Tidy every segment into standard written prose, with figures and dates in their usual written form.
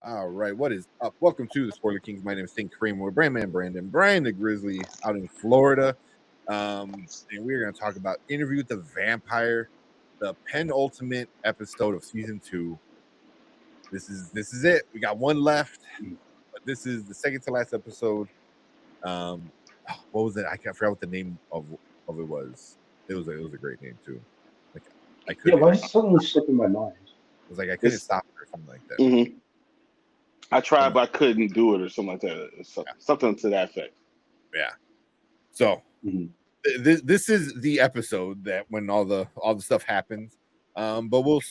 All right, what is up? Welcome to the Spoiler Kings. My name is Think Kareem. We're Brian the Grizzly out in Florida. And we're going to talk about Interview with the Vampire, the penultimate episode of season 2. This is it. We got one left, but this is the second to last episode. What was it? I forgot what the name of it was. It was a great name too. Like I couldn't. Yeah, why does it suddenly slip in my mind? It was like I couldn't stop it or something like that. Mm-hmm. I tried, but I couldn't do it or something like that. Something to that effect. Yeah. So this is the episode that when all the stuff happens. But we'll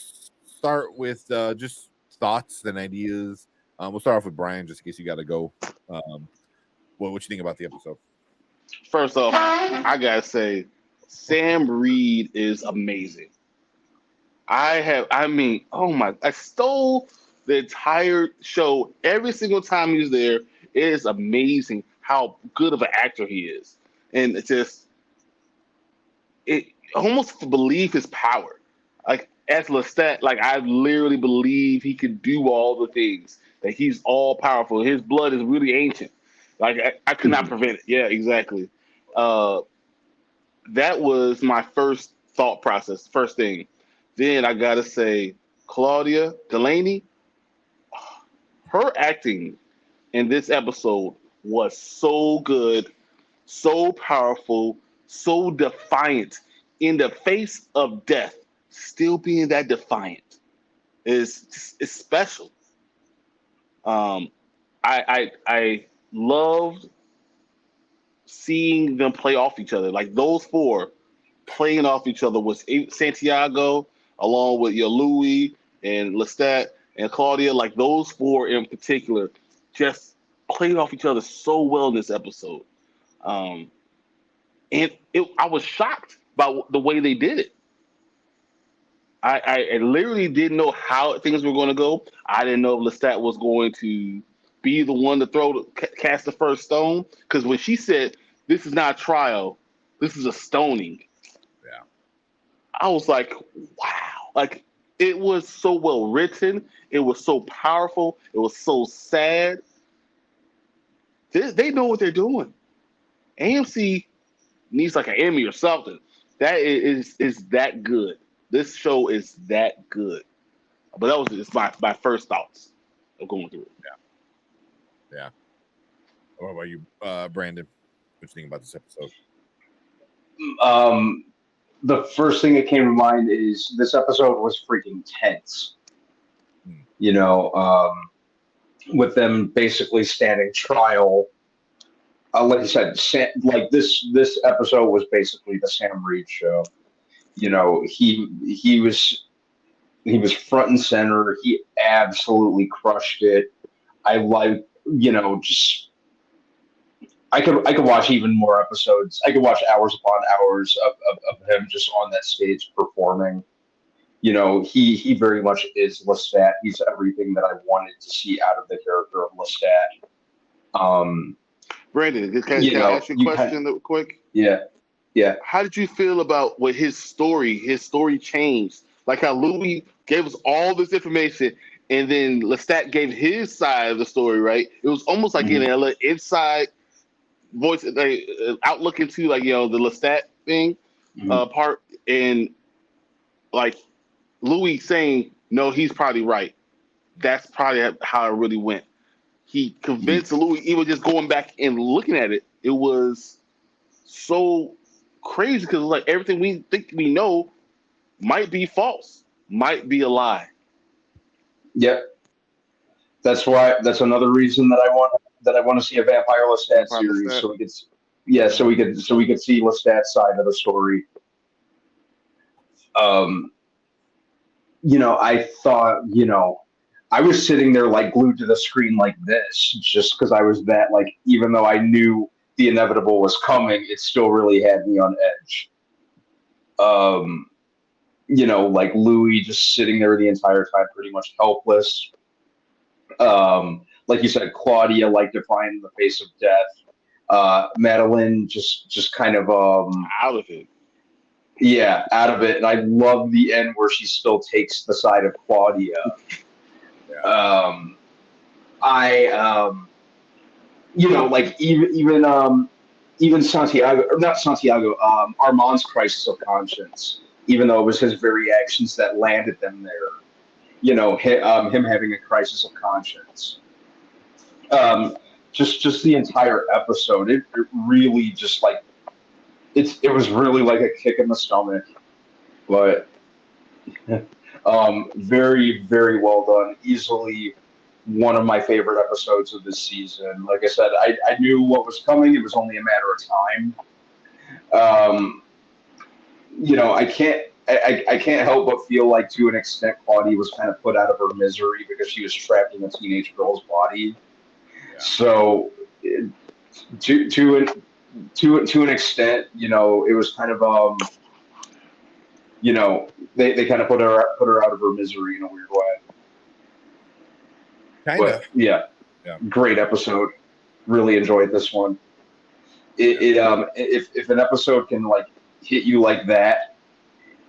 start with just thoughts and ideas. We'll start off with Brian, just in case you got to go. What you think about the episode? First off, I gotta say, Sam Reid is amazing. I stole the entire show every single time he's there. It is amazing how good of an actor he is. And it almost believe his power. Like as Lestat, like I literally believe he could do all the things. That he's all powerful. His blood is really ancient. Like I could not prevent it. Yeah, exactly. That was my first thought process, first thing. Then I gotta say, Claudia Delaney, her acting in this episode was so good, so powerful, so defiant. In the face of death, still being that defiant is special. I loved seeing them play off each other. Like those four playing off each other was Santiago, along with your Louis and Lestat and Claudia. Like those four in particular just played off each other so well in this episode. I was shocked by the way they did it. I literally didn't know how things were going to go. I didn't know if Lestat was going to be the one to cast the first stone. Because when she said, "This is not a trial, this is a stoning," yeah, I was like, "Wow!" Like it was so well written. It was so powerful. It was so sad. They know what they're doing. AMC needs like an Emmy or something. That is that good. This show is that good. But that was just my first thoughts of going through it. Yeah. What about you, Brandon? What you think about this episode? The first thing that came to mind is this episode was freaking tense. You know, with them basically standing trial. Like you said, this episode was basically the Sam Reid show. You know, he was front and center. He absolutely crushed it. I like, you know, just I could watch even more episodes. I could watch hours upon hours of him just on that stage performing. You know, he very much is Lestat. He's everything that I wanted to see out of the character of Lestat. Brandon, can I ask you a question real quick? Yeah. How did you feel about what his story changed? Like how Louis gave us all this information and then Lestat gave his side of the story, right? It was almost like getting an inside voice, outlook into like, you know, the Lestat thing part, and like Louis saying, no, he's probably right. That's probably how it really went. He convinced Louis, even just going back and looking at it, it was so crazy because like everything we think we know might be false, might be a lie. Yep. That's another reason that I want to see a Vampire Lestat series, so we could see Lestat's side of the story. You know, I thought, you know, I was sitting there like glued to the screen like this, just because I was that like, even though I knew the inevitable was coming, it still really had me on edge. You know, like Louis just sitting there the entire time, pretty much helpless. Like you said, Claudia like defying in the face of death. Madeline just kind of out of it. Yeah, out of it. And I love the end where she still takes the side of Claudia. like even Santiago, or not Santiago, Armand's crisis of conscience, even though it was his very actions that landed them there. Him having a crisis of conscience. Um, just the entire episode, it really just like it was really like a kick in the stomach, but very very well done. Easily one of my favorite episodes of this season. Like I said, I knew what was coming. It was only a matter of time. I can't help but feel like to an extent Claudia was kind of put out of her misery because she was trapped in a teenage girl's body. Yeah. So to an extent, it was kind of they kind of put her out of her misery in a weird way. Kind of. Yeah. Great episode. Really enjoyed this one. If an episode can like hit you like that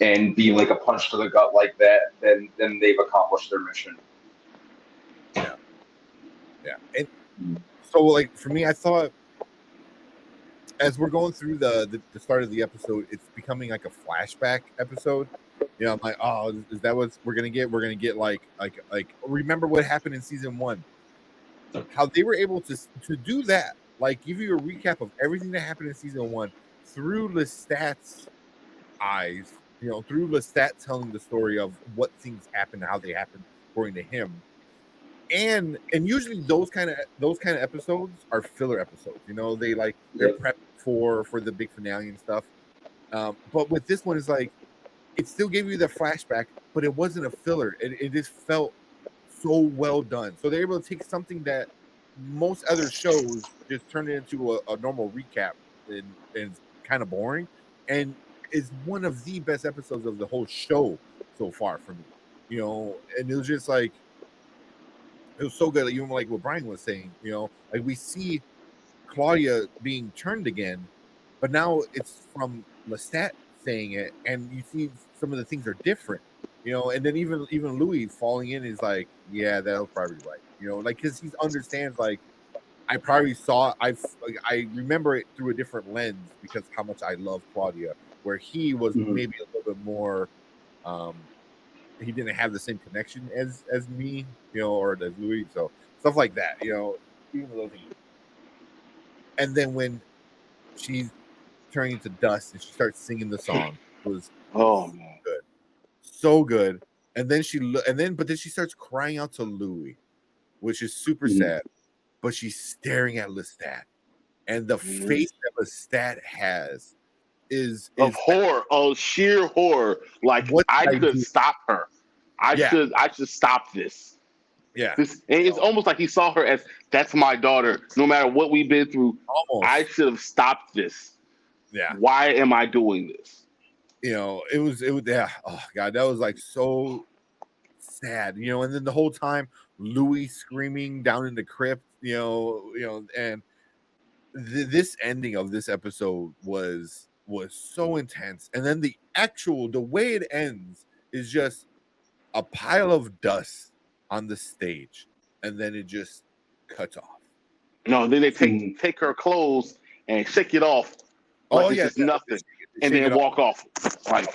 and be like a punch to the gut like that, then they've accomplished their mission. Yeah. And so like for me, I thought as we're going through the start of the episode, it's becoming like a flashback episode. I'm like, oh, is that what we're gonna get? We're gonna get like remember what happened in season 1? How they were able to do that, like give you a recap of everything that happened in season 1 through Lestat's eyes, through Lestat telling the story of what things happened, how they happened according to him. And usually those kind of episodes are filler episodes. They're prepped for the big finale and stuff. But with this one, it's like it still gave you the flashback, but it wasn't a filler. It just felt so well done. So they're able to take something that most other shows just turn it into a normal recap and it's kind of boring. And it's one of the best episodes of the whole show so far for me. And it was just like it was so good. Even like what Brian was saying, like we see Claudia being turned again, but now it's from Lestat saying it, and you see some of the things are different, and then even Louis falling in is like, yeah, that was probably right, like because he understands like I probably saw I remember it through a different lens because how much I love Claudia, where he was maybe a little bit more he didn't have the same connection as me, or as Louis, so stuff like that, even those things. And then when she's turning into dust and she starts singing the song, it was so good. And then but then she starts crying out to Louis, which is super sad. But she's staring at Lestat, and the face that Lestat has is horror, sheer horror. Like I could stop her. I should stop this. Yeah, and it's almost like he saw her as that's my daughter. No matter what we've been through, I should have stopped this. Yeah. Why am I doing this? It was yeah. Oh God, that was like so sad. And then the whole time Louis screaming down in the crypt. And this ending of this episode was so intense. And then the way it ends is just a pile of dust on the stage, and then it just cuts off. No, then they take her clothes and shake it off. Like it's just nothing, and then walk off. Like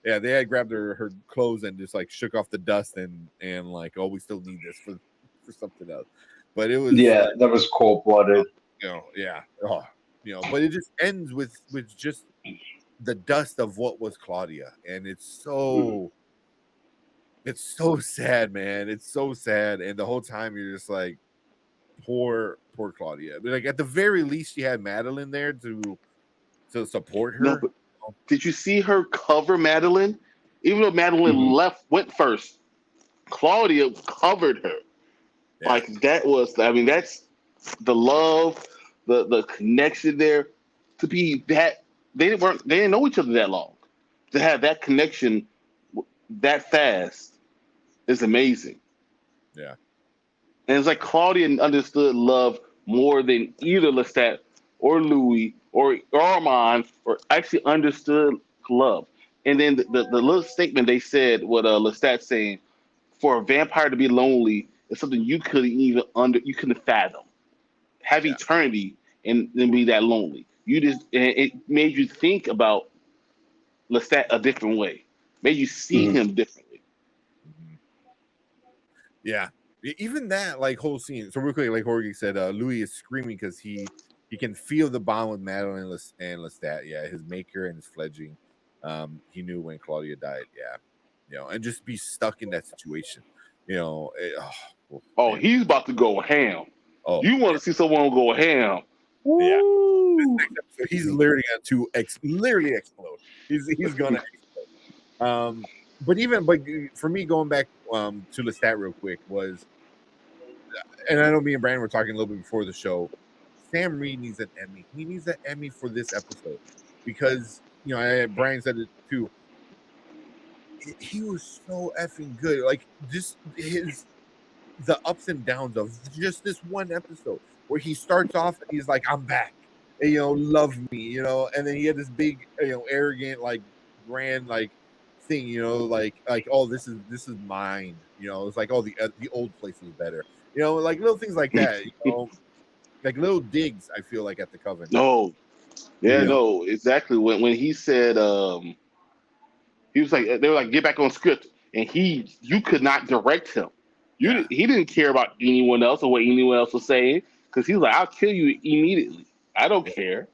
yeah, they had grabbed her clothes and just like shook off the dust and like, oh, we still need this for something else. But it was that was cold blooded. Yeah. Oh, but it just ends with just the dust of what was Claudia, and it's so sad, man. It's so sad, and the whole time you're just like, poor Claudia. But like at the very least, she had Madeline there to support her. No, but did you see her cover Madeline? Even though Madeline went first, Claudia covered her. Yeah. Like that was, that's the love, the connection there. To be that they didn't know each other that long. To have that connection that fast is amazing. Yeah. And it's like Claudia understood love more than either Lestat or Louis or Armand, or actually understood love. And then the little statement they said, what Lestat saying, for a vampire to be lonely is something you couldn't fathom. Have eternity and then be that lonely. It made you think about Lestat a different way. Made you see him differently. Yeah. Even that like whole scene. So real quick, like Jorge said, Louis is screaming because he can feel the bond with Madeline and Lestat. Yeah, his maker and his fledgling. He knew when Claudia died. Yeah, and just be stuck in that situation. He's about to go ham. Oh, you want to see someone go ham? Yeah. Ooh. So he's literally going to literally explode. He's gonna explode. But for me, going back to Lestat real quick was, and I know me and Brandon were talking a little bit before the show. Sam Reid needs an Emmy. He needs an Emmy for this episode because Brian said it too. He was so effing good. Like just the ups and downs of just this one episode where he starts off and he's like, "I'm back, and, love me," and then he had this big, arrogant, like grand, like thing, like oh, this is mine, it's like, oh, the old place is better, like little things like that, like little digs. I feel like at the Coven. No, no, exactly. When he said, he was like, they were like, get back on script, and you could not direct him. He didn't care about anyone else or what anyone else was saying because he was like, I'll kill you immediately. I don't care.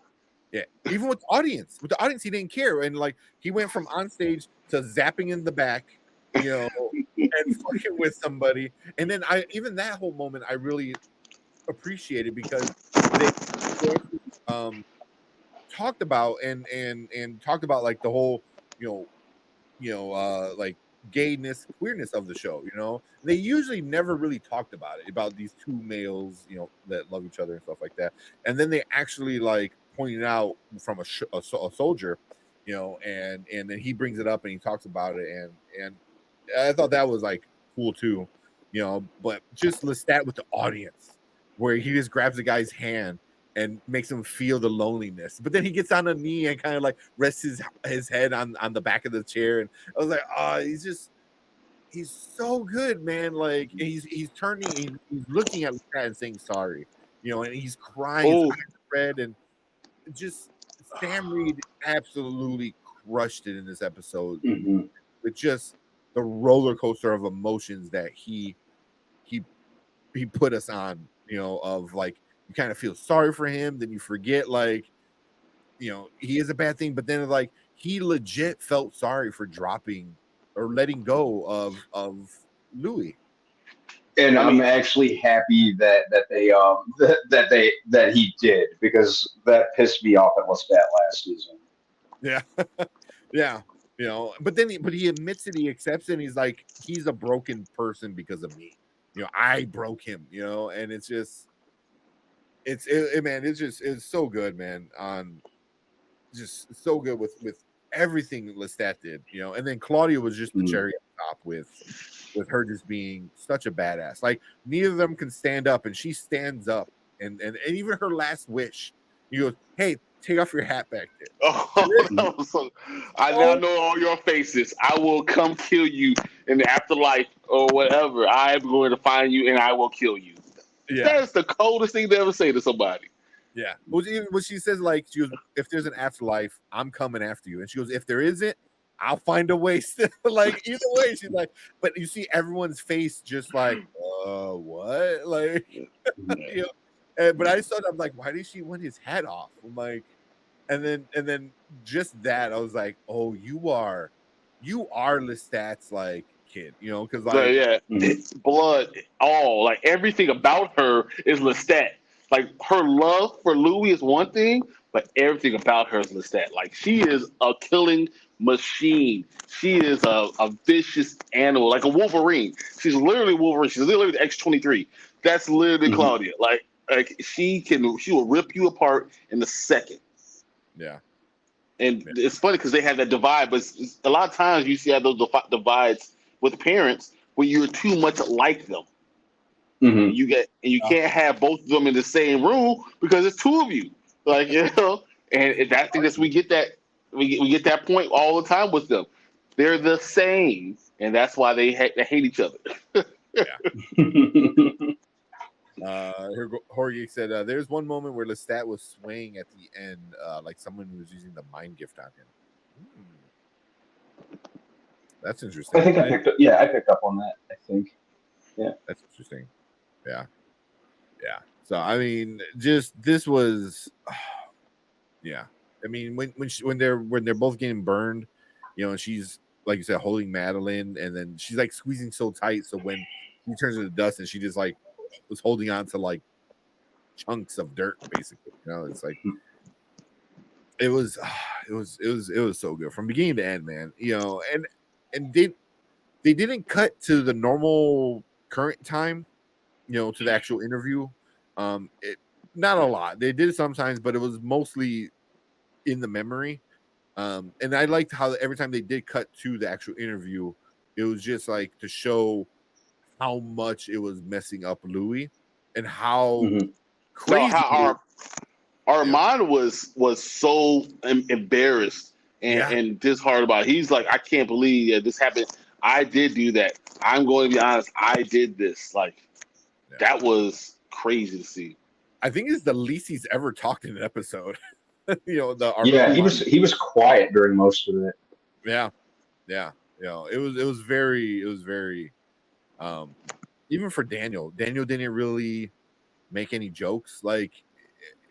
Yeah, even with the audience, he didn't care, and like he went from on stage to zapping in the back, and fucking with somebody, and then even that whole moment I really appreciated because they talked about and talked about like the whole like gayness, queerness of the show. They usually never really talked about it, about these two males that love each other and stuff like that, and then they actually like pointed out from a soldier, and then he brings it up and he talks about it, and I thought that was like cool too, but just Lestat with the audience where he just grabs the guy's hand and makes him feel the loneliness. But then he gets on a knee and kind of like rests his head on the back of the chair. And I was like, oh, he's so good, man. Like he's looking at that and saying sorry, and he's crying, his eyes are red, and just Sam Reid absolutely crushed it in this episode with just the roller coaster of emotions that he put us on, of like, you kind of feel sorry for him, then you forget, like, he is a bad thing, but then like he legit felt sorry for dropping or letting go of Louis. And I'm actually happy that he did, because that pissed me off at Lestat last season. Yeah. Yeah. But he admits it, he accepts it, and he's like, he's a broken person because of me. I broke him, and it's just it's so good, man. Just so good with everything Lestat did, and then Claudia was just the cherry on top with her just being such a badass. Like neither of them can stand up, and she stands up, and even her last wish, he goes, "Hey, take off your hat back there." I now know all your faces. I will come kill you in the afterlife or whatever. I am going to find you and I will kill you. Yeah. That is the coldest thing to ever say to somebody. Yeah. Well, she says, like, she goes, if there's an afterlife, I'm coming after you. And she goes, if there isn't, I'll find a way. Like, either way, she's like, but you see everyone's face just like, what? Like, but I thought, I'm like, why did she want his hat off? I'm like, and then just that, I was like, oh, you are Lestat's like kid, because like, it's blood, all like everything about her is Lestat. Like her love for Louis is one thing, but everything about her is Lestat. Like she is a killing machine. She is a vicious animal, like a Wolverine. She's literally Wolverine. She's literally the X-23. That's literally Claudia. Like she will rip you apart in a second. Yeah. And it's funny because they have that divide, but a lot of times you see those divides with parents where you're too much like them. You can't have both of them in the same room because it's two of you. Like, and I think we get that point all the time with them. They're the same, and that's why they hate each other. Jorge said, "There's one moment where Lestat was swaying at the end, like someone who was using the mind gift on him." That's interesting. I think I picked up. Yeah, I picked up on that. I think. Yeah, that's interesting. Yeah. So I mean, just this was, yeah. I mean, when they're both getting burned, and she's like you said, holding Madeline, and then she's like squeezing so tight, so when he turns into dust, and she just like was holding on to like chunks of dirt, basically. It's like it was so good from beginning to end, man. And they didn't cut to the normal current time, to the actual interview. Not a lot. They did sometimes, but it was mostly in the memory. And I liked how every time they did cut to the actual interview, it was just like to show how much it was messing up Louis and how crazy. How Armand was so embarrassed and disheartened about it. He's like, I can't believe this happened. I did do that. I'm going to be honest. I did this. Like, that was crazy to see. I think it's the least he's ever talked in an episode. He was quiet during most of it. Yeah. It was very even for Daniel didn't really make any jokes. Like,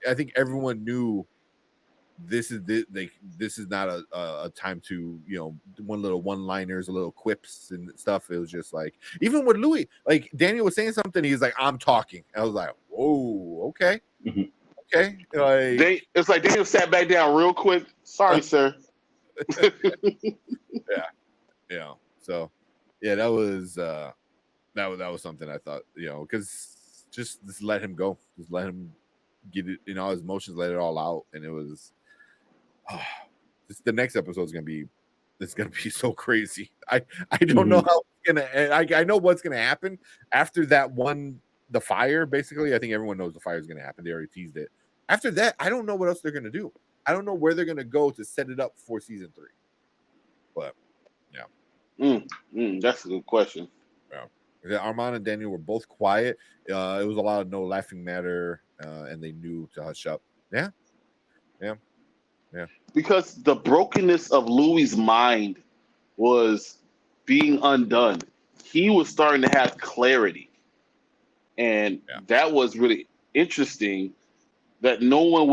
I think everyone knew this is not a time to one little one-liners, a little quips and stuff. It was just like, even with Louis, like Daniel was saying something, he's like, I'm talking. I was like, whoa, okay. Okay, it's like Daniel sat back down real quick. Sorry, sir. So that was something I thought, because just let him go, just let him get it, his emotions, let it all out, and it was. The next episode is gonna be so crazy. I don't know how it's gonna end. I know what's gonna happen after that one, the fire. Basically, I think everyone knows the fire is gonna happen. They already teased it. After that, I don't know what else they're gonna do. I don't know where they're gonna go to set it up for season 3. But that's a good question. Yeah, Armand and Daniel were both quiet. It was a lot of no laughing matter, and they knew to hush up. Yeah. Because the brokenness of Louis' mind was being undone. He was starting to have clarity. And that was really interesting, that no one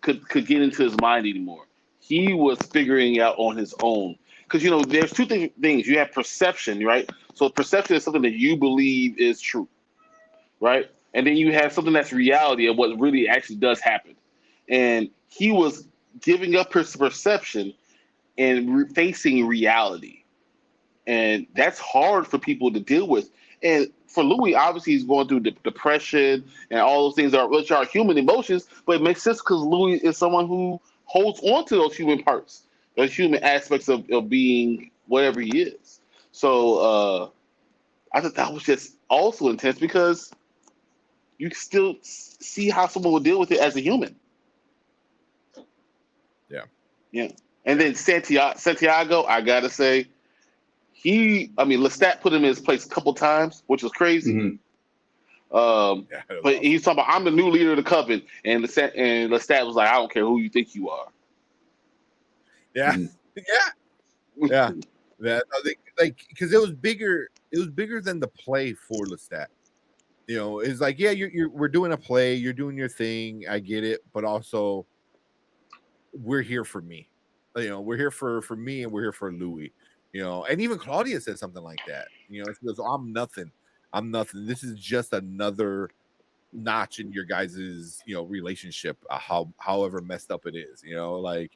could get into his mind anymore. He was figuring out on his own. Because, there's two things. You have perception, right? So perception is something that you believe is true, right? And then you have something that's reality of what really actually does happen. And he was giving up his perception and facing reality. And that's hard for people to deal with. And for Louis, obviously, he's going through depression and all those things which are human emotions, but it makes sense because Louis is someone who holds on to those human parts, those human aspects of being whatever he is. So I thought that was just also intense, because you can still see how someone would deal with it as a human. Yeah. And then Santiago, I gotta say, Lestat put him in his place a couple times, which was crazy. But he's talking about, I'm the new leader of the coven, and Lestat was like, I don't care who you think you are. Yeah. Yeah. Like, because it was bigger than the play for Lestat. It's like, we're doing a play, you're doing your thing, I get it, but also we're here for me. We're here for me, and we're here for Louis. And even Claudia said something like that. She goes, I'm nothing. This is just another notch in your guys's, relationship, however messed up it is. Like,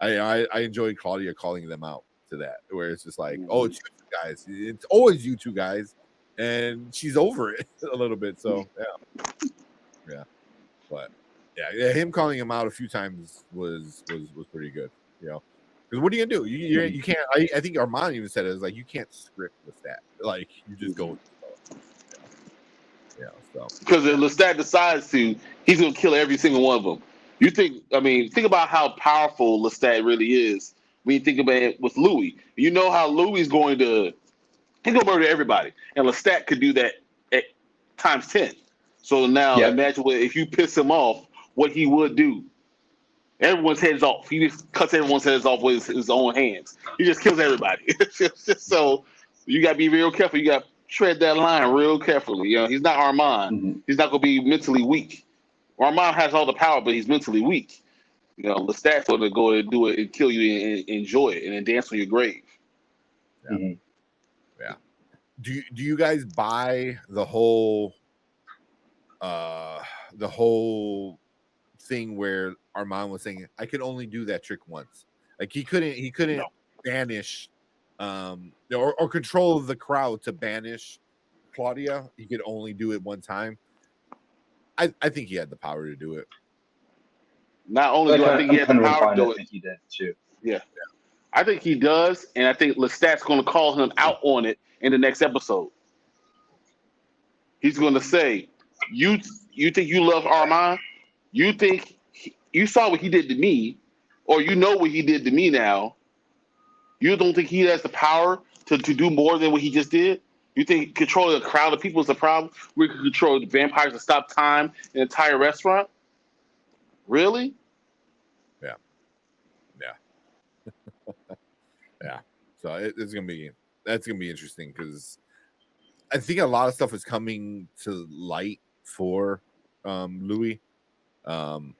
I enjoyed Claudia calling them out to that, where it's just like, oh, it's you two guys. It's always you two guys. And she's over it a little bit. So yeah. But yeah, him calling him out a few times was pretty good. Because what are you gonna do? You can't. I think Armand even said it. It's like, you can't script Lestat. Like, you just go. So because if Lestat decides to, he's gonna kill every single one of them. Think about how powerful Lestat really is. When you think about it with Louis, how Louis is going to He's gonna murder everybody, and Lestat could do that at times 10. So now imagine if you piss him off, what he would do. Everyone's heads off. He just cuts everyone's heads off with his own hands. He just kills everybody. So you got to be real careful. You got to tread that line real carefully. You know, he's not Armand. Mm-hmm. He's not going to be mentally weak. Armand has all the power, but he's mentally weak. You know, Lestat's going to go and do it and kill you and enjoy it and then dance on your grave. Yeah. Mm-hmm. Yeah. Do you guys buy the whole thing where Armand was saying, I could only do that trick once? Like he couldn't banish or control the crowd to banish Claudia. He could only do it one time. I think he had the power to do it. Not only do I think he had the power to do it, I think he did too. Yeah. I think he does, and I think Lestat's going to call him out on it in the next episode. He's going to say, you think you love Armand? You think you saw what he did to me, or you know what he did to me now. You don't think he has the power to do more than what he just did? You think controlling a crowd of people is a problem? We can control the vampires to stop time in an entire restaurant? Really? Yeah. Yeah. So that's gonna be interesting because I think a lot of stuff is coming to light for Louis. And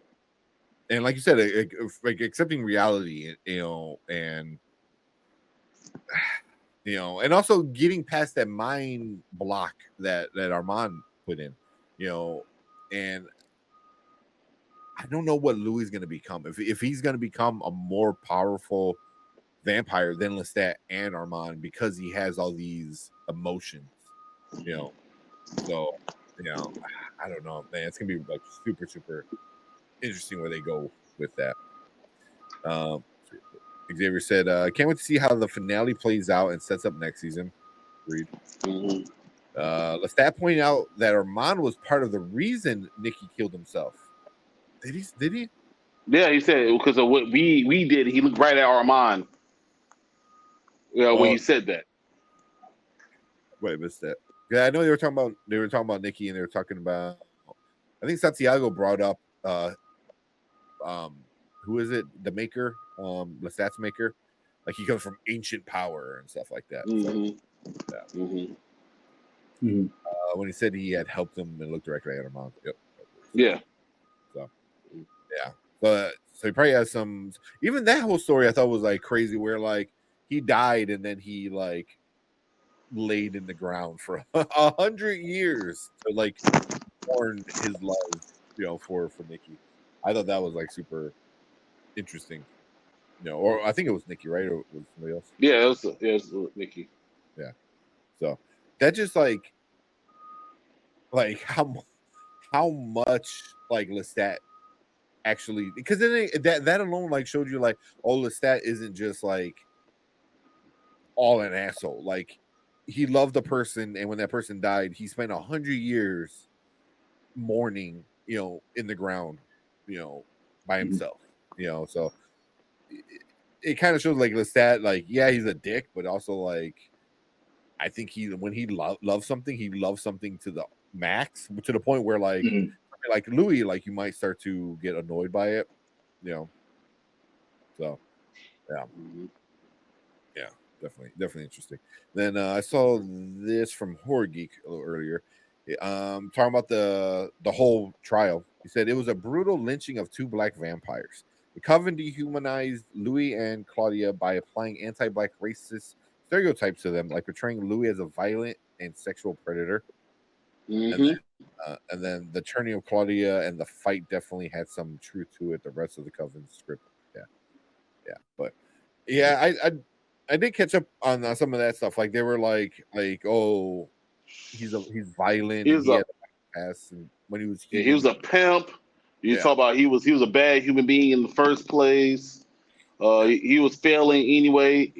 like you said, like accepting reality, and and also getting past that mind block that Armand put in, and I don't know what Louis is going to become. If he's going to become a more powerful vampire than Lestat and Armand because he has all these emotions, So, I don't know, man. It's gonna be like super, super interesting where they go with that. Xavier said, "Can't wait to see how the finale plays out and sets up next season." Read. Mm-hmm. Lestat pointed out that Armand was part of the reason Nicky killed himself. Did he? Yeah, he said because of what we did. He looked right at Armand. When he said that. Wait, missed that. Yeah, I know they were talking about Nicky, and they were talking about. I think Santiago brought up who is it? The maker, Lestat's maker. Like he comes from ancient power and stuff like that. Mm-hmm. So, yeah. Mm-hmm. Mm-hmm. When he said he had helped him and looked directly at Armand. Yep. Yeah. So yeah. So he probably has some. Even that whole story I thought was like crazy, where like he died and then he like laid in the ground for 100 years to like mourn his love, for Nicky. I thought that was like super interesting. Or I think it was Nicky, right? Or was somebody else? Yeah, it was Nicky. Yeah. So that just like how much like Lestat actually, because then that alone like showed you like, oh, Lestat isn't just like all an asshole. Like he loved the person, and when that person died, he spent 100 years mourning, in the ground, by himself. So it kind of shows like Lestat, like, yeah, he's a dick, but also like I think when he loves something, he loves something to the max, to the point where like like Louis, like you might start to get annoyed by it, So yeah. Yeah, definitely interesting. Then I saw this from Horror Geek a little earlier, talking about the whole trial. He said it was a brutal lynching of two black vampires. The coven dehumanized Louis and Claudia by applying anti-black racist stereotypes to them, like portraying Louis as a violent and sexual predator. Mm-hmm. And then the turning of Claudia and the fight definitely had some truth to it. The rest of the coven script, yeah, but yeah, I did catch up on some of that stuff. Like they were like, oh, he's violent. He was had a past, and when he was a pimp. You talk about he was a bad human being in the first place. He was failing anyway.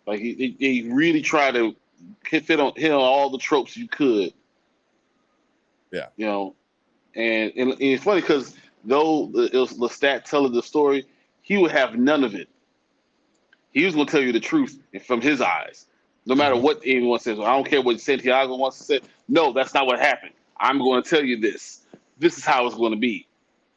Like he really tried to hit on all the tropes you could. Yeah. And it's funny because though it was Lestat telling the story, he would have none of it. He was going to tell you the truth from his eyes. No matter what anyone says. I don't care what Santiago wants to say. No, that's not what happened. I'm going to tell you this. This is how it's going to be.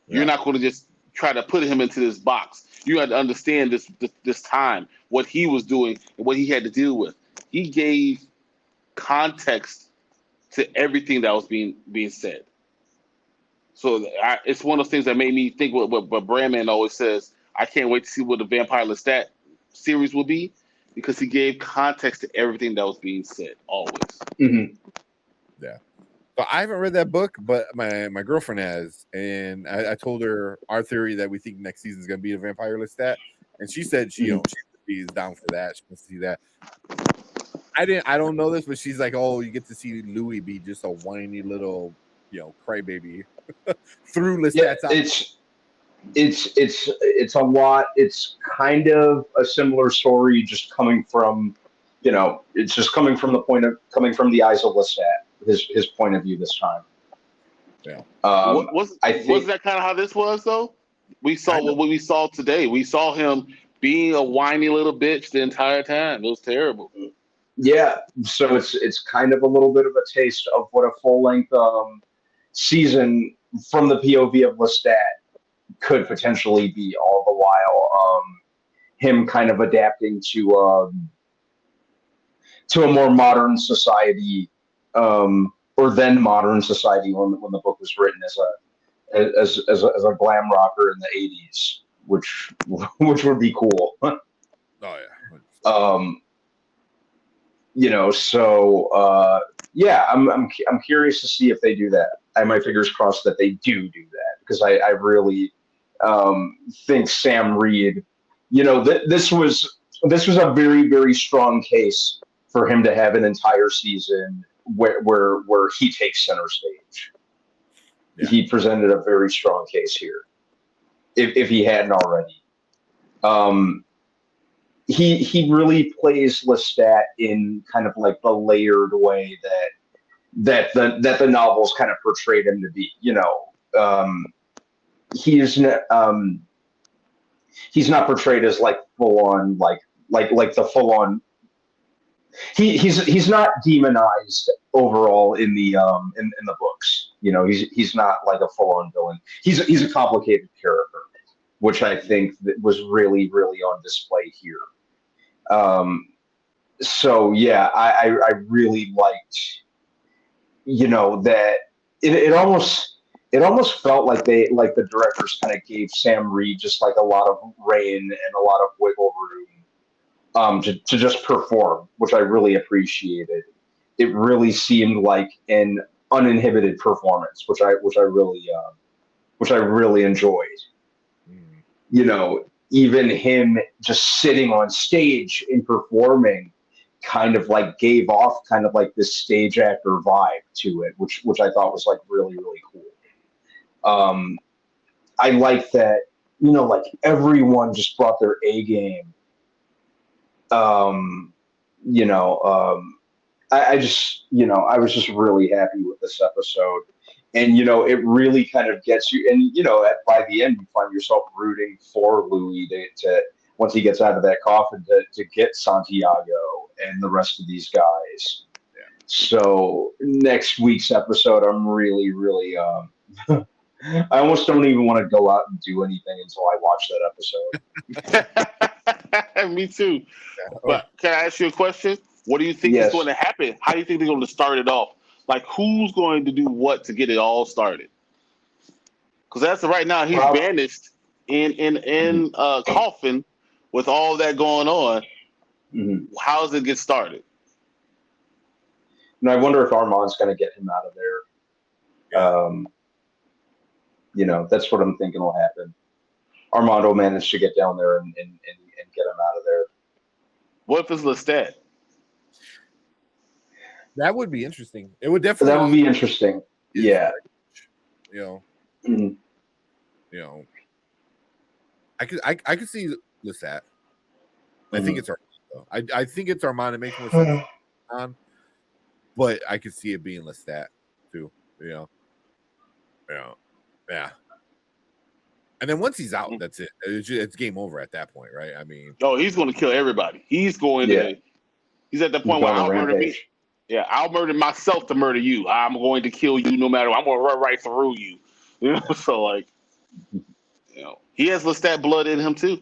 You're not going to just try to put him into this box. You had to understand this time, what he was doing and what he had to deal with. He gave context to everything that was being said. So it's one of those things that made me think what Brandman always says. I can't wait to see what the Vampire Lestat series will be, because he gave context to everything that was being said, always. Mm-hmm. Yeah. So I haven't read that book, but my girlfriend has, and I told her our theory that we think next season is going to be a Vampire Lestat, and she said she is down for that. She wants to see that. I don't know this, but she's like, oh, you get to see Louis be just a whiny little, crybaby through Lestat's eyes. It's a lot. It's kind of a similar story, just coming from, it's just coming from the eyes of Lestat, his point of view this time. Yeah. Was that kind of how this was though? We saw what we saw today. We saw him being a whiny little bitch the entire time. It was terrible. Yeah. So it's kind of a little bit of a taste of what a full length season from the POV of Lestat could potentially be, all the while him kind of adapting to a more modern society, or then modern society when the book was written, as a glam rocker in the 80s, which would be cool. Oh yeah. So I'm curious to see if they do that. I have my fingers crossed that they do that, because I really think Sam Reid, this was a very, very strong case for him to have an entire season where he takes center stage. Yeah. He presented a very strong case here, if he hadn't already. He really plays Lestat in kind of like the layered way that the novels kind of portrayed him to be. He's not portrayed as like full on like the full on. He's not demonized overall in the books. He's not like a full on villain. He's a complicated character, which I think that was really, really on display here. So yeah, I really liked, that it almost felt like the directors kind of gave Sam Reid just like a lot of rein and a lot of wiggle room, to just perform, which I really appreciated. It really seemed like an uninhibited performance, which I really enjoyed. Even him just sitting on stage and performing kind of like gave off kind of like this stage actor vibe to it, which I thought was like really, really cool. I like that, like everyone just brought their A game. I was just really happy with this episode. And, it really kind of gets you. And, by the end, you find yourself rooting for Louis to once he gets out of that coffin, to get Santiago and the rest of these guys. Yeah. So next week's episode, I'm really, really, I almost don't even want to go out and do anything until I watch that episode. Me too. But can I ask you a question? What do you think is going to happen? How do you think they're going to start it off? Like, who's going to do what to get it all started? Because as of right now, he's banished in a coffin with all that going on. Mm-hmm. How does it get started? And I wonder if Armand's going to get him out of there. Yeah. That's what I'm thinking will happen. Armand will manage to get down there and get him out of there. What if it's Lestat? That would be interesting. It would definitely. That would be interesting. Yeah. Mm-hmm. I could see Lestat. I think it's Armand. I think it's Armand. It makes more sense. But I could see it being Lestat too. Yeah. And then once he's out, that's it. It's game over at that point, right? I mean, he's going to kill everybody. He's going to. He's at the He's point where on a I'll murder me. rampage. Yeah, I'll murder myself to murder you. I'm going to kill you no matter what. I'm going to run right through you. You know, so like, you know, he has Lestat blood in him too.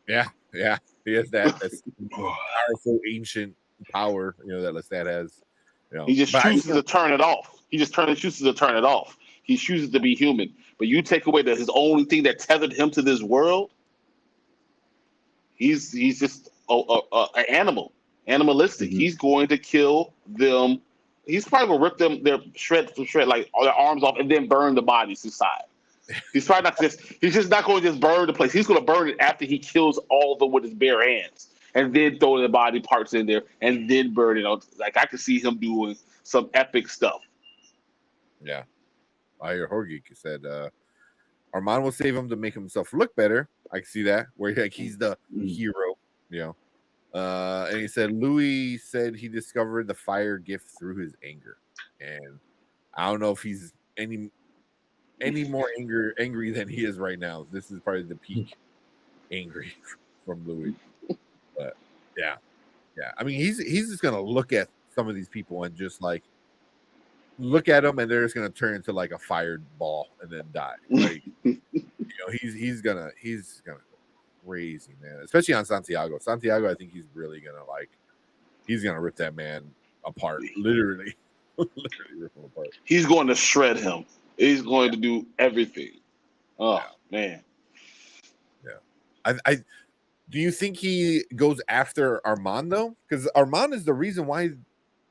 Yeah, he has that's powerful ancient power, that Lestat has. He just But chooses to turn it off. He just chooses to turn it off. He chooses to be human. But you take away his only thing that tethered him to this world. He's just an animal, animalistic. Mm-hmm. He's going to kill them. He's probably going to rip them their shred to shred, like all their arms off, and then burn the bodies inside. He's probably not just. He's just not going to just burn the place. He's going to burn it after he kills all of them with his bare hands, and then throw the body parts in there, and then burn it out. Like I could see him doing some epic stuff. Yeah, I hear Jorge said Armand will save him to make himself look better. I can see that where like he's the hero, and he said Louis said he discovered the fire gift through his anger, and I don't know if he's any more angry than he is right now. This is probably the peak angry from Louis. But yeah. I mean, he's just gonna look at some of these people and just like look at them, and they're just gonna turn into like a fired ball and then die. Like he's gonna go crazy, man. Especially on Santiago. Santiago, I think he's really gonna he's gonna rip that man apart, literally. Literally rip him apart. He's going to shred him. He's going to do everything. Oh man. Yeah. I do you think he goes after Armand though? Because Armand is the reason why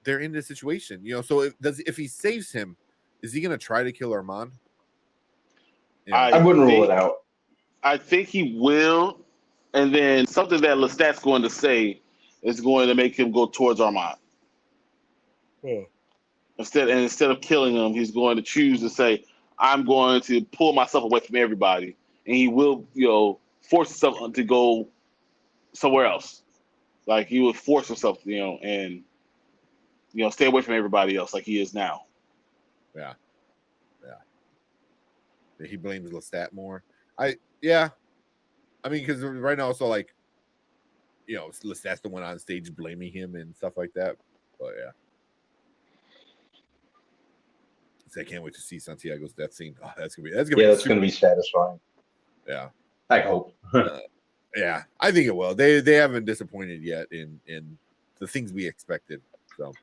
they're in this situation. So if he saves him, is he gonna try to kill Armand? I wouldn't rule it out. I think he will, and then something that Lestat's going to say is going to make him go towards Armand. Instead of killing him, he's going to choose to say, "I'm going to pull myself away from everybody," and he will, force himself to go somewhere else. Like he would force himself, and stay away from everybody else, like he is now. Yeah. He blames Lestat more. I mean, because right now, also like, Lestat's the one on stage blaming him and stuff like that. But yeah. I can't wait to see Santiago's death scene. Oh, that's gonna be satisfying. Yeah, I hope. Yeah, I think it will. They haven't disappointed yet in the things we expected. So,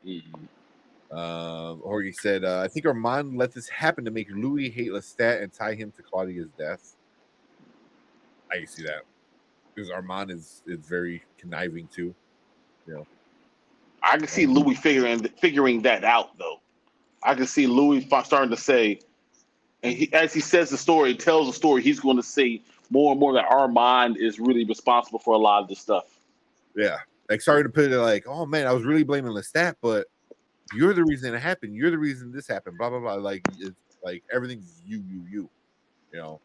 Jorge said, I think Armand let this happen to make Louis hate Lestat and tie him to Claudia's death. I can see that because Armand is very conniving too. I can see Louis figuring that out though. I can see Louis starting to say, and as he says the story, tells the story, he's going to say more and more that Armand is really responsible for a lot of this stuff. Yeah. Like, sorry to put it like, oh man, I was really blaming Lestat, but you're the reason it happened. You're the reason this happened. Blah blah blah. Like it's like everything's you. So,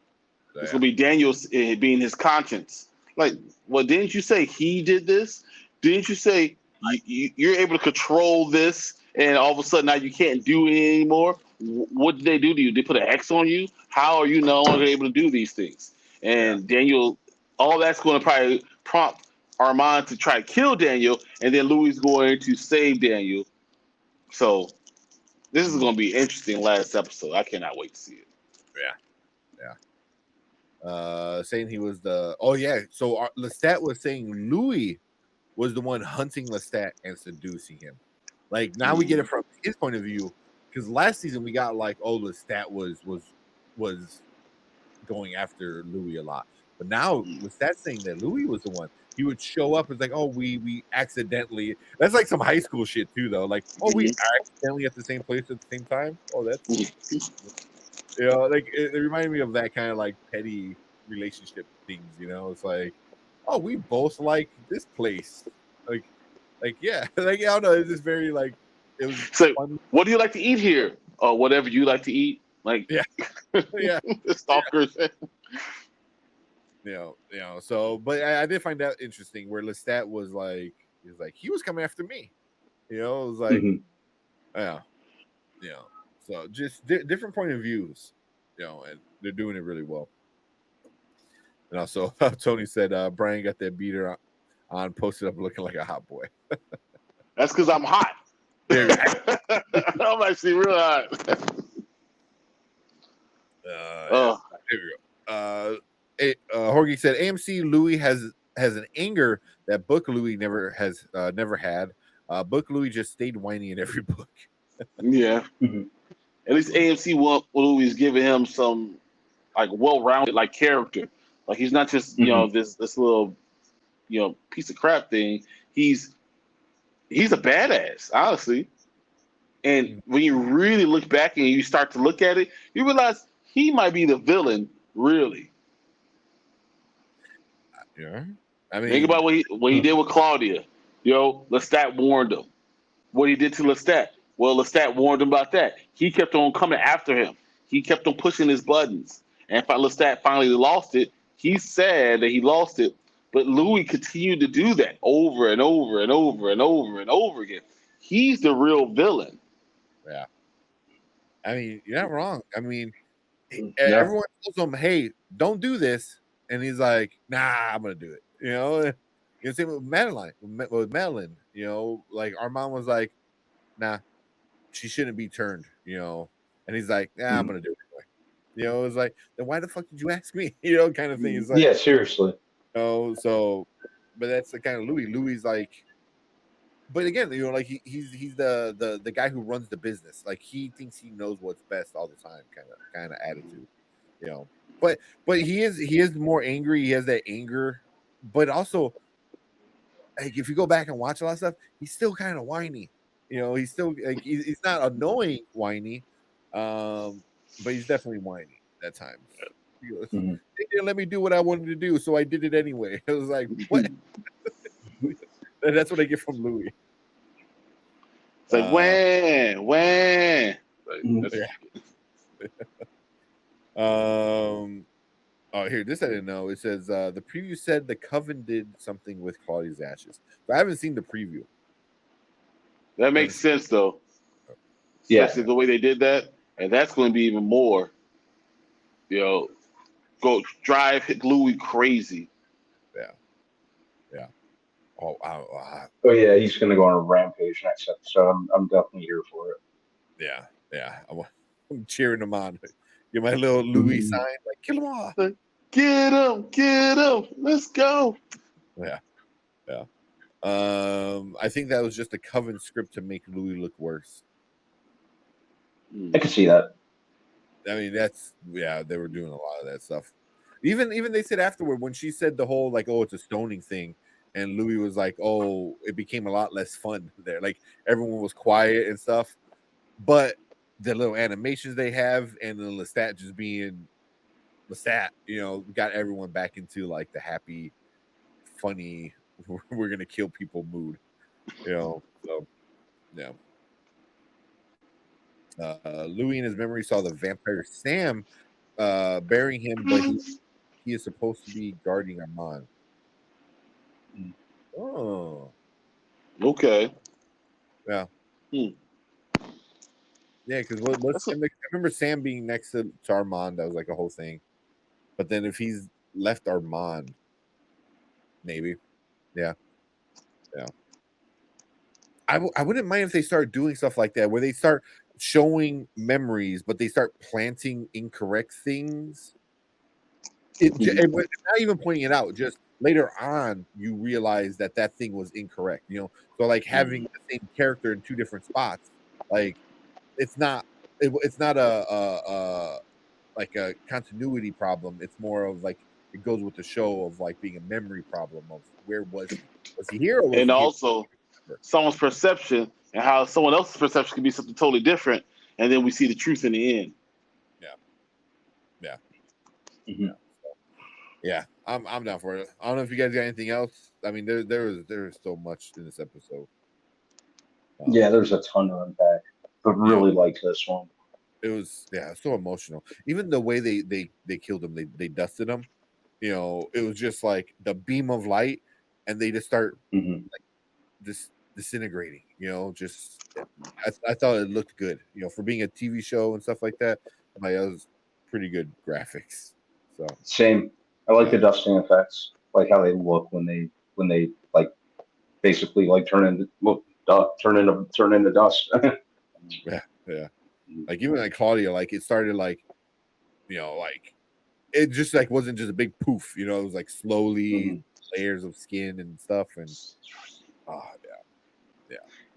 it's gonna be Daniel being his conscience. Like, well, didn't you say he did this? Didn't you say you're able to control this, and all of a sudden now you can't do it anymore? What did they do to you? They put an X on you? How are you no longer able to do these things? And Daniel, all that's going to probably prompt Armand to try to kill Daniel, and then Louis is going to save Daniel. So this is going to be interesting. Last episode, I cannot wait to see it. Saying he was the so Lestat was saying Louis was the one hunting Lestat and seducing him. Like now we get it from his point of view, because last season we got like, oh, Lestat was going after Louis a lot, but now Lestat saying that Louis was the one. He would show up and like, oh, we accidentally. That's like some high school shit too, though. Like, oh, we accidentally at the same place at the same time. Oh, that's like it reminded me of that kind of like petty relationship things. It's like, oh, we both like this place. Like yeah, like I don't know. It's just very like it was. So, what do you like to eat here? Or whatever you like to eat. Like yeah. The stalkers. So, but I did find that interesting where Lestat was like, he was coming after me. It was like, so just different point of views, and they're doing it really well. And also, Tony said Brian got that beater on, posted up looking like a hot boy. That's because I'm hot. I'm actually real hot. Here we go. Jorge said AMC Louis has an anger that Book Louis never had. Book Louis just stayed whiny in every book. Yeah. At least AMC Louis is giving him some like well-rounded like character. Like he's not just this little piece of crap thing. He's a badass, honestly. And when you really look back and you start to look at it, you realize he might be the villain, really. Yeah. I mean, think about what he did with Claudia. Lestat warned him. What he did to Lestat. Well, Lestat warned him about that. He kept on coming after him. He kept on pushing his buttons. And Lestat finally lost it. He's sad that he lost it. But Louis continued to do that over and over and over and over and over again. He's the real villain. Yeah. I mean, you're not wrong. I mean, everyone tells him, "Hey, don't do this," and he's like, "Nah, I'm gonna do it." Same with Madeline. With Madeline, like Armand was like, "Nah, she shouldn't be turned," and he's like, "Nah, I'm gonna do it anyway." It was like, then why the fuck did you ask me? Kind of thing. It's like, yeah, seriously. So, but that's the kind of Louis. Louis like. But again, like he's the guy who runs the business. Like he thinks he knows what's best all the time, kind of attitude, But he is more angry. He has that anger, but also, like if you go back and watch a lot of stuff, he's still kind of whiny. He's still like he's not annoying whiny, but he's definitely whiny at times. He goes, they didn't let me do what I wanted to do, so I did it anyway. It was like what? That's what I get from Louis. It's like when. Oh, here, this I didn't know. It says the preview said the Coven did something with Claudia's ashes, but I haven't seen the preview. That makes sense though. Especially the way they did that, and that's going to be even more. Go drive Louis crazy. Yeah. Oh, yeah, he's gonna go on a rampage next episode. I'm definitely here for it. Yeah. I'm cheering him on. Get my little Louis sign, like kill him all. Get him, let's go. Yeah. I think that was just a Coven script to make Louis look worse. I can see that. I mean, they were doing a lot of that stuff. Even they said afterward when she said the whole like, oh, it's a stoning thing. And Louis was like, "Oh, it became a lot less fun there. Like everyone was quiet and stuff, but the little animations they have and the Lestat just being Lestat, got everyone back into like the happy, funny, we're gonna kill people mood, So yeah. Louis in his memory saw the vampire Sam burying him, but he is supposed to be guarding Armand. Oh, okay. Yeah. Yeah, because I remember Sam being next to Armand. That was like a whole thing. But then if he's left Armand, maybe. Yeah. I wouldn't mind if they start doing stuff like that, where they start showing memories, but they start planting incorrect things. Not even pointing it out, just later on, you realize that thing was incorrect. So like having the same character in two different spots, like it's not a like a continuity problem. It's more of like it goes with the show of like being a memory problem of where was he here or was and he also here? Someone's perception and how someone else's perception can be something totally different, and then we see the truth in the end. Yeah, I'm down for it. I don't know if you guys got anything else. I mean, there is so much in this episode. There's a ton to unpack, but really liked this one. It was so emotional. Even the way they killed him, they dusted him. It was just like the beam of light, and they just start like disintegrating. Just I thought it looked good. For being a TV show and stuff like that, like that was pretty good graphics. So same. I like the dusting effects, like how they look when they like basically like turn into turn into dust. Yeah. Like even like Claudia, like it started like, like it just like wasn't just a big poof, it was like slowly layers of skin and stuff, and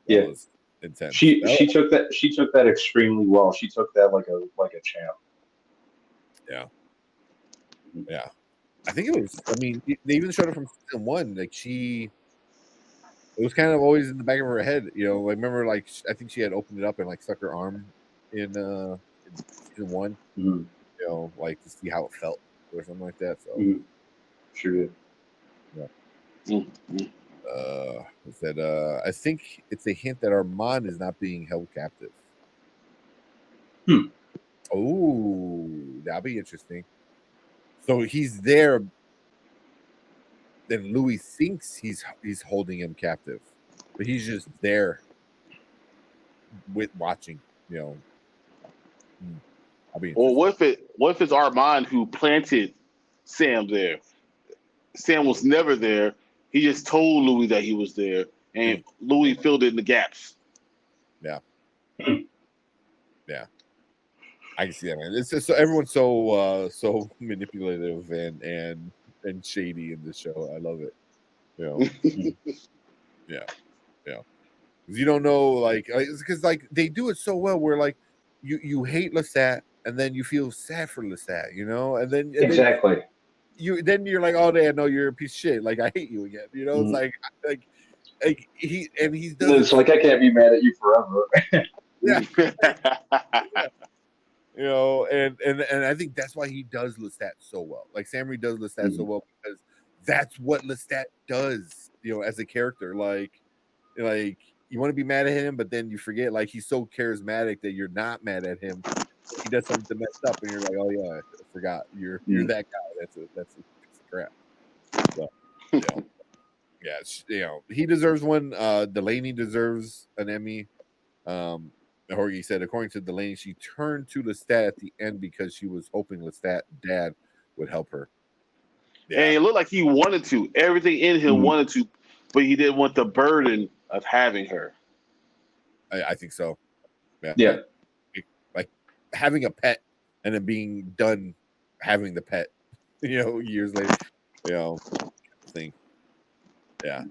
that was intense. She took that extremely well. She took that like a champ. Yeah. I think it was. I mean, they even showed it from season 1. Like it was kind of always in the back of her head. I remember like I think she had opened it up and like stuck her arm in season 1. Like to see how it felt or something like that. So sure did. I think it's a hint that Armand is not being held captive. Oh, that'll be interesting. So he's there. Then Louis thinks he's holding him captive, but he's just there with watching. I'll be Or what if it's Armand who planted Sam there? Sam was never there. He just told Louis that he was there, and Louis filled in the gaps. Yeah. Yeah. I can see that, man. It's just everyone's so manipulative and shady in this show. I love it. Yeah. Because you don't know, like, because like they do it so well, where like you hate Lestat, and then you feel sad for Lestat, and then exactly. Then you're like, oh, damn, no, you're a piece of shit. Like I hate you again. It's like he does. It's like I can't be mad at you forever. Yeah. And I think that's why he does Lestat so well. Like Sam Reid does Lestat so well, because that's what Lestat does, as a character. Like you want to be mad at him, but then you forget, like, he's so charismatic that you're not mad at him. He does something messed up, and you're like, oh yeah, I forgot. You're that guy. That's a piece of crap. So, he deserves one. Delaney deserves an Emmy. Jorge said, according to Delaney, she turned to Lestat at the end because she was hoping Lestat dad would help her. Yeah. And it looked like he wanted to. Everything in him wanted to, but he didn't want the burden of having her. I think so. Yeah. Like having a pet and then being done having the pet, years later, thing. Yeah.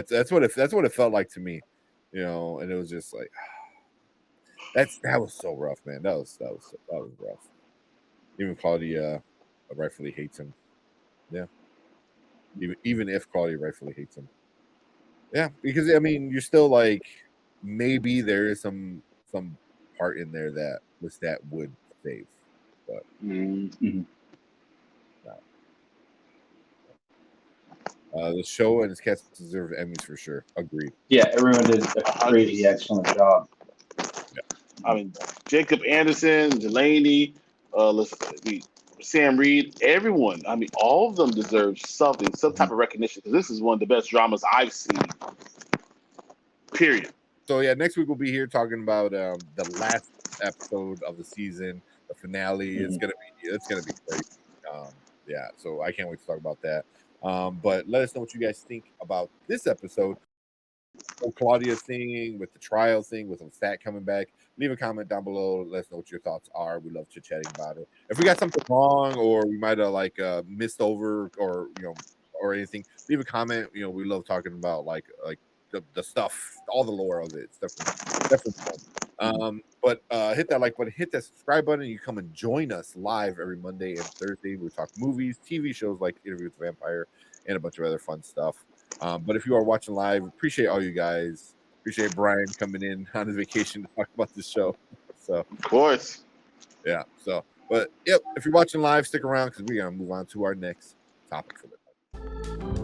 That's what it felt like to me, and it was just like that was so rough, man. That was rough. Even Claudia rightfully hates him. Yeah. Even if Claudia rightfully hates him. Yeah, because I mean, you're still like, maybe there is some part in there that Lestat would save, but the show and its cast deserve Emmys for sure. Agreed. Yeah, everyone did a crazy excellent job. Yeah. I mean, Jacob Anderson, Delaney, Sam Reid, everyone. I mean, all of them deserve some type of recognition, because this is one of the best dramas I've seen. Period. So yeah, next week we'll be here talking about the last episode of the season, the finale. It's gonna be great. Yeah, so I can't wait to talk about that. But let us know what you guys think about this episode. Claudia thing, with the trial thing, with Lestat coming back. Leave a comment down below. Let us know what your thoughts are. We love chit-chatting about it. If we got something wrong, or we might have missed over, or or anything, leave a comment. We love talking about like the stuff, all the lore of it. It's definitely fun. But hit that like button, hit that subscribe button. You come and join us live every Monday and Thursday. We talk movies, TV shows like Interview with the Vampire, and a bunch of other fun stuff. But if you are watching live, appreciate all you guys. Appreciate Brian coming in on his vacation to talk about this show. So, of course. Yeah. So, but yep, if you're watching live, stick around, because we're gonna move on to our next topic for the night.